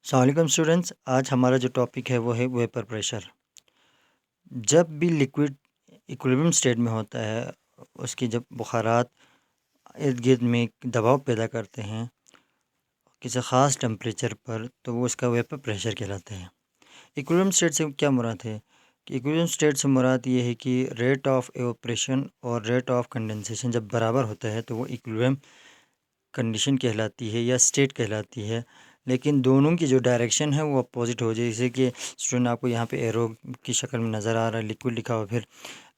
अस्सलाम वालेकुम स्टूडेंट्स। आज हमारा जो टॉपिक है वो है वेपर प्रेशर। जब भी लिक्विड इक्विलिब्रियम स्टेट में होता है, उसकी जब बुखारात इर्द गिर्द में दबाव पैदा करते हैं किसी ख़ास टेम्परेचर पर, तो वो उसका वेपर प्रेशर कहलाता है। इक्विलिब्रियम स्टेट से क्या मुराद है कि इक्विलिब्रियम स्टेट से मुराद ये है कि रेट ऑफ एवापोरेशन और रेट ऑफ कंडेंसेशन जब बराबर होता है तो वो इक्विलिब्रियम कंडीशन कहलाती है या स्टेट कहलाती है। लेकिन दोनों की जो डायरेक्शन है वो अपोजिट हो जाए, जैसे कि स्टूडेंट आपको यहाँ पे एरो की शक्ल में नज़र आ रहा है, लिक्विड लिखा हुआ, फिर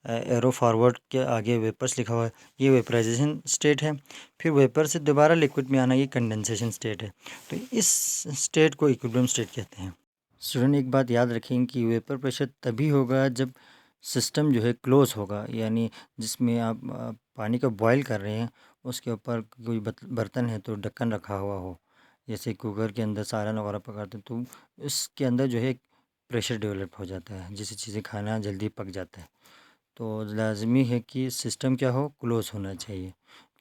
एरो फॉरवर्ड के आगे वेपर्स लिखा हुआ है, ये वेपराइजेशन स्टेट है। फिर वेपर से दोबारा लिक्विड में आना, ये कंडेंसेशन स्टेट है। तो इस स्टेट को इक्विलिब्रियम स्टेट कहते हैं। स्टूडेंट एक बात याद रखें कि वेपर प्रेशर तभी होगा जब सिस्टम जो है क्लोज होगा, यानी जिसमें आप पानी को बॉयल कर रहे हैं, उसके ऊपर कोई बर्तन है तो ढक्कन रखा हुआ हो, जैसे कुकर के अंदर सालन वगैरह पकाते हैं तो इसके अंदर जो है प्रेशर डेवलप हो जाता है, जिससे चीज़ें खाना जल्दी पक जाता है। तो लाजमी है कि सिस्टम क्या हो, क्लोज होना चाहिए,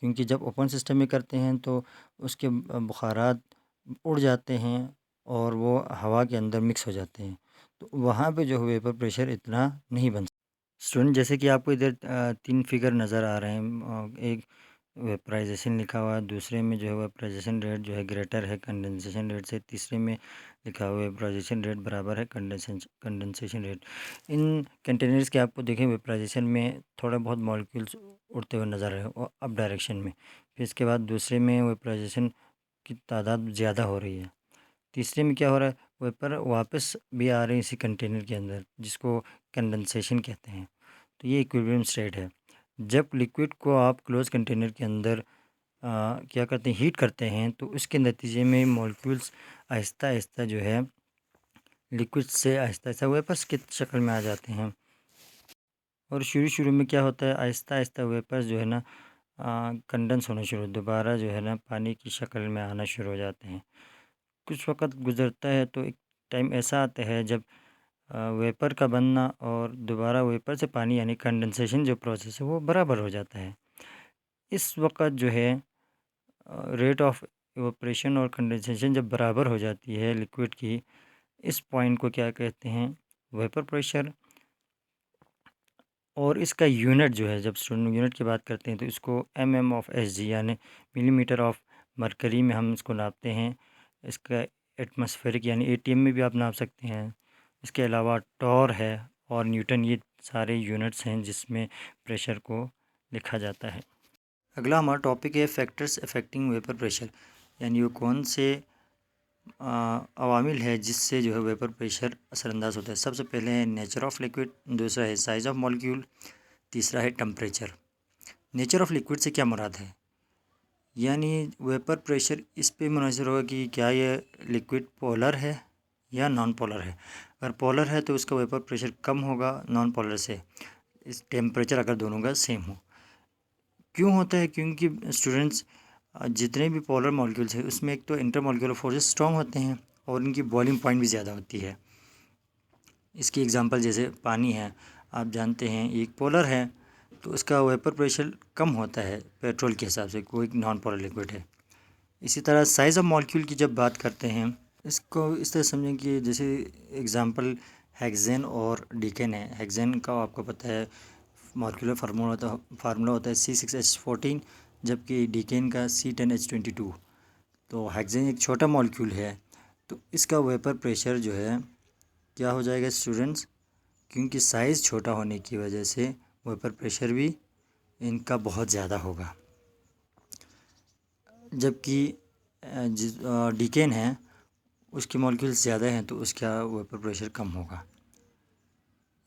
क्योंकि जब ओपन सिस्टम में करते हैं तो उसके बुखारात उड़ जाते हैं और वो हवा के अंदर मिक्स हो जाते हैं, तो वहाँ पे जो वेपर प्रेशर इतना नहीं बन। स्टूडेंट जैसे कि आपको इधर 3 फिगर नज़र आ रहे हैं, एक वेपराइजेशन लिखा हुआ है, दूसरे में जो है वेपराइजेशन रेट जो है ग्रेटर है कंडेंसेशन रेट से, तीसरे में लिखा हुआ है वेपराइजेशन रेट बराबर है कंडेंसेशन रेट। इन कंटेनर्स के आपको देखें वेपराइजेशन में थोड़ा बहुत मॉलिक्यूल्स उड़ते हुए नज़र आ रहे हैं अप डायरेक्शन में, फिर इसके बाद दूसरे में वेपराइजेशन की तादाद ज़्यादा हो रही है, तीसरे में क्या हो रहा है, वेपर वापस भी आ रहे हैं इसी कंटेनर के अंदर, जिसको कंडेंसेशन कहते हैं। तो ये इक्विलिब्रियम स्टेट है। जब लिक्विड को आप क्लोज कंटेनर के अंदर क्या करते हैं, हीट करते हैं, तो उसके नतीजे में मॉलिक्यूल्स आहिस्ता आहिस्ता जो है लिक्विड से आहिस्ता आहिस्ता वेपर्स की शक्ल में आ जाते हैं। और शुरू शुरू में क्या होता है, आहिस्ता आहिस्ता वेपर्स जो है ना कंडेंस होना शुरू, दोबारा जो है ना पानी की शक्ल में आना शुरू हो जाते हैं। कुछ वक्त गुज़रता है तो एक टाइम ऐसा आता है जब वेपर का बनना और दोबारा वेपर से पानी यानी कंडेंसेशन जो प्रोसेस है वो बराबर हो जाता है। इस वक्त जो है रेट ऑफ इवोपरेशन और कंडेंसेशन जब बराबर हो जाती है लिक्विड की, इस पॉइंट को क्या कहते हैं, वेपर प्रेशर। और इसका यूनिट जो है, जब स्टूडेंट यूनिट की बात करते हैं तो इसको mm ऑफ Hg यानी मिलीमीटर ऑफ मरकरी में हम इसको नापते हैं। इसका एटमॉस्फेरिक यानी ATM में भी आप नाप सकते हैं। इसके अलावा टॉर है और न्यूटन, ये सारे यूनिट्स हैं जिसमें प्रेशर को लिखा जाता है। अगला हमारा टॉपिक है फैक्टर्स अफेक्टिंग वेपर प्रेशर, यानी वो कौन से अवामिल है जिससे जो है वेपर प्रेशर असरअंदाज होता है। सबसे पहले है नेचर ऑफ लिक्विड, दूसरा है साइज़ ऑफ मॉलिक्यूल, तीसरा है टेम्परेचर। नेचर ऑफ लिक्विड से क्या मुराद है, यानी वेपर प्रेशर इस पे मुनहसर होगा कि क्या ये लिक्विड पोलर है या नॉन पोलर है। अगर पोलर है तो उसका वेपर प्रेशर कम होगा नॉन पोलर से, इस टेम्परेचर अगर दोनों का सेम हो। क्यों होता है, क्योंकि स्टूडेंट्स जितने भी पोलर मॉलिक्यूल्स हैं उसमें एक तो इंटरमॉलिक्यूलर फोर्सेस स्ट्रॉन्ग होते हैं और इनकी बॉइलिंग पॉइंट भी ज़्यादा होती है। इसकी एग्जांपल जैसे पानी है, आप जानते हैं एक पोलर है तो उसका वेपर प्रेशर कम होता है पेट्रोल के हिसाब से, कोई नॉन पोलर लिक्विड है। इसी तरह साइज़ ऑफ मॉलिक्यूल की जब बात करते हैं, इसको इस तरह समझें कि जैसे एग्जांपल हेक्सेन और डीकेन है। हेक्सेन का आपको पता है मॉलिक्यूलर फार्मूला होता है C6H14, जबकि डीकेन का C10H22। तो हेक्सेन एक छोटा मॉलिक्यूल है तो इसका वेपर प्रेशर जो है क्या हो जाएगा स्टूडेंट्स, क्योंकि साइज़ छोटा होने की वजह से वेपर प्रेशर भी इनका बहुत ज़्यादा होगा। जबकि जिस डीकेन है उसकी मॉलिक्यूल्स ज़्यादा हैं तो उसका वेपर प्रेशर कम होगा।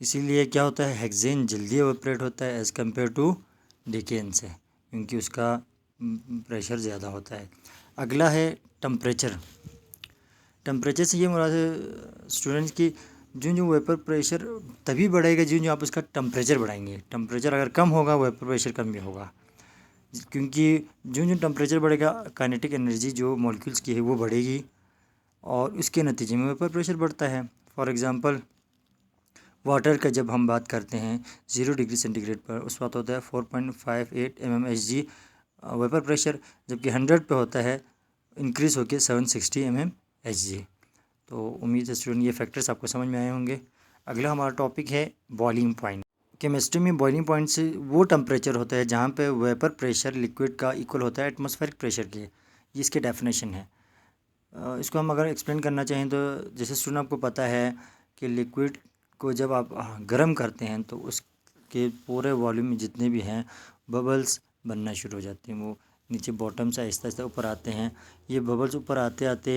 इसीलिए क्या होता है, हेक्सेन जल्दी एवापोरेट होता है एज़ कम्पेयर टू डीकेन से, क्योंकि उसका प्रेशर ज़्यादा होता है। अगला है टम्परेचर। टम्परेचर से ये मुराद है स्टूडेंट्स की जो जो वेपर प्रेशर तभी बढ़ेगा जो जो आप उसका टम्परेचर बढ़ाएंगे। टम्परेचर अगर कम होगा वेपर प्रेशर कम भी होगा, क्योंकि जो जो टम्परेचर बढ़ेगा काइनेटिक एनर्जी जो मॉलिक्यूल्स की है वो बढ़ेगी और इसके नतीजे में वेपर प्रेशर बढ़ता है। फॉर एग्ज़ाम्पल वाटर का जब हम बात करते हैं 0 डिग्री सेंटीग्रेड पर, उस वक्त होता है 4.58 mmHg वेपर प्रेशर, जबकि 100 पे होता है इंक्रीज़ होकर 760 mmHg। तो उम्मीद है स्टूडेंट ये फैक्टर्स आपको समझ में आए होंगे। अगला हमारा टॉपिक है बॉइलिंग पॉइंट। केमिस्ट्री में बॉइलिंग पॉइंट से वो टेम्परेचर होता है जहाँ पे वेपर प्रेशर लिक्विड का इक्वल होता है एटमॉस्फेरिक प्रेशर के। ये इसकी डेफिनेशन है। इसको हम अगर एक्सप्लेन करना चाहें तो जैसे स्टूडेंट आपको पता है कि लिक्विड को जब आप गर्म करते हैं तो उसके पूरे वॉल्यूम में जितने भी हैं बबल्स बनना शुरू हो जाते हैं। वो नीचे बॉटम से आहिस्ता आहिस्ता ऊपर आते हैं। ये बबल्स ऊपर आते आते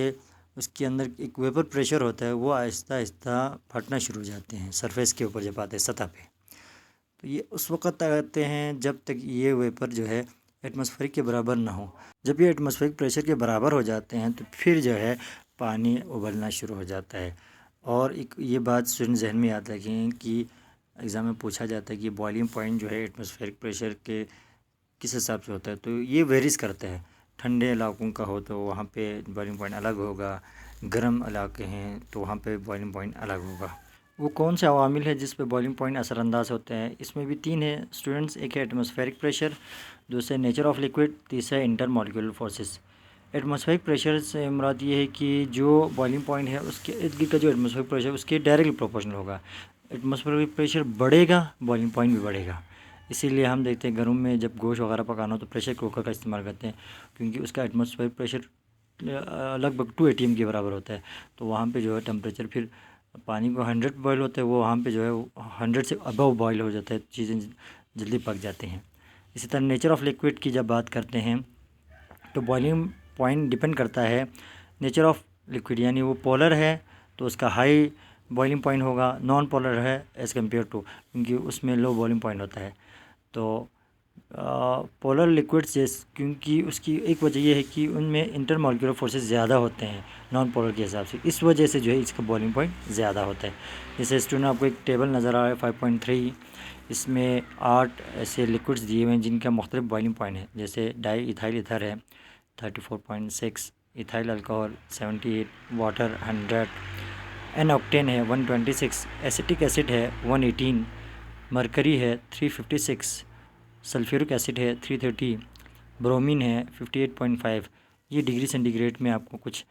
उसके अंदर एक वेपर प्रेशर होता है, वो आहिस्ता आहिस्ता फटना शुरू हो जाते हैं सरफेस के ऊपर जब आते हैं सतह पे। तो ये उस वक़्त आते हैं जब तक ये वेपर जो है एटमॉस्फेरिक के बराबर ना हो। जब ये एटमॉस्फेरिक प्रेशर के बराबर हो जाते हैं तो फिर जो है पानी उबलना शुरू हो जाता है। और एक ये बात स्टूडेंट जहन में याद रखें कि एग्ज़ाम में पूछा जाता है कि बॉइलिंग पॉइंट जो है एटमॉस्फेरिक प्रेशर के किस हिसाब से होता है, तो ये वेरीज़ करता है। ठंडे इलाकों का हो तो वहाँ पे बॉइलिंग पॉइंट अलग होगा, गर्म इलाके हैं तो वहाँ पे बॉइलिंग पॉइंट अलग होगा। वो कौन से अवामिल है जिस पे बॉइलिंग पॉइंट असरअंदाज होते हैं? इसमें भी 3 है स्टूडेंट्स। एक है एटमॉस्फेरिक प्रेशर, दूसरा नेचर ऑफ लिक्विड, तीसरा इंटरमॉलिक्यूलर फोर्सेस। एटमॉस्फेरिक प्रेशर से मुराद ये है कि जो बॉइलिंग पॉइंट है उसके इर्द गिर्द का जो एटमॉस्फेरिक प्रेशर उसके डायरेक्टली प्रोपोर्शनल होगा। एटमॉस्फेरिक प्रेशर बढ़ेगा बॉइलिंग पॉइंट भी बढ़ेगा। इसीलिए हम देखते हैं घरों में जब गोश्त वगैरह पकाना हो तो प्रेशर कुकर का इस्तेमाल करते हैं, क्योंकि उसका एटमॉस्फेरिक प्रेशर लगभग 2 ATM के बराबर होता है। तो वहाँ पे जो है टेम्परेचर फिर पानी को 100 बॉयल होता है, वो वहाँ पे जो है 100 से अबव बॉयल हो जाता है, चीज़ें जल्दी पक जाती हैं। इसी तरह नेचर ऑफ लिक्विड की जब बात करते हैं तो बॉइलिंग पॉइंट डिपेंड करता है नेचर ऑफ लिक्विड, यानी वो पोलर है तो उसका हाई बॉइलिंग पॉइंट होगा, नॉन पोलर है एज़ कम्पेयर टू, क्योंकि उसमें लो बॉइलिंग पॉइंट होता है। तो पोलर लिक्विड्स क्योंकि उसकी एक वजह यह है कि उनमें इंटरमॉलिक्यूलर फोर्सेस ज़्यादा होते हैं नॉन पोलर के हिसाब से, इस वजह से जो है इसका बॉइलिंग पॉइंट ज़्यादा होता है। जैसे स्टूडेंट आपको एक टेबल नज़र आ रहा है 5.3, इसमें 8 ऐसे लिक्विड्स दिए हुए हैं जिनका मुख्तलिफ बॉइलिंग पॉइंट है। जैसे डाई इथाइल ईथर है 34.6, ethyl alcohol 78, water 100, n octane है 126, एसिटिक एसिड है 118, मरकरी है 356, सल्फ्यूरिक एसिड है 330, ब्रोमीन है 58.5। ये डिग्री सेंटीग्रेड में आपको कुछ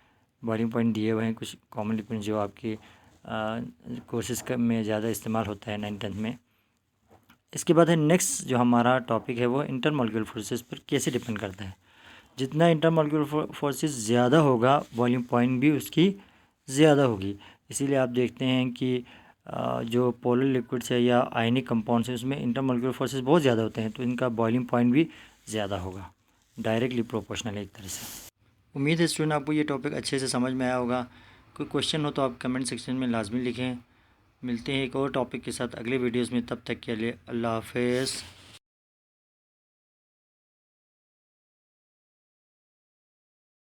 बॉइलिंग पॉइंट दिए हुए हैं, कुछ कॉमन लिक्विड जो आपके कोर्सेज में ज़्यादा इस्तेमाल होता है 9th-10th में। इसके बाद है नेक्स्ट जो हमारा टॉपिक है वो इंटरमॉलिक्यूलर फोर्सेस पर कैसे डिपेंड करता है। जितना इंटरमॉलिक्यूलर फोर्सेस ज़्यादा होगा बॉइलिंग पॉइंट भी उसकी ज़्यादा होगी। इसीलिए आप देखते हैं कि जो पोलर लिक्विड्स है या आयनिक कंपाउंड्स हैं उसमें इंटरमॉलिक्यूलर फोर्सेस बहुत ज़्यादा होते हैं, तो इनका बॉइलिंग पॉइंट भी ज़्यादा होगा, डायरेक्टली प्रोपोर्शनल एक तरह से। उम्मीद है स्टूडेंट आपको ये टॉपिक अच्छे से समझ में आया होगा। कोई क्वेश्चन हो तो आप कमेंट सेक्शन में लाजमी लिखें। मिलते हैं एक और टॉपिक के साथ अगले वीडियोज़ में, तब तक के लिए अल्लाह हाफ़िज़।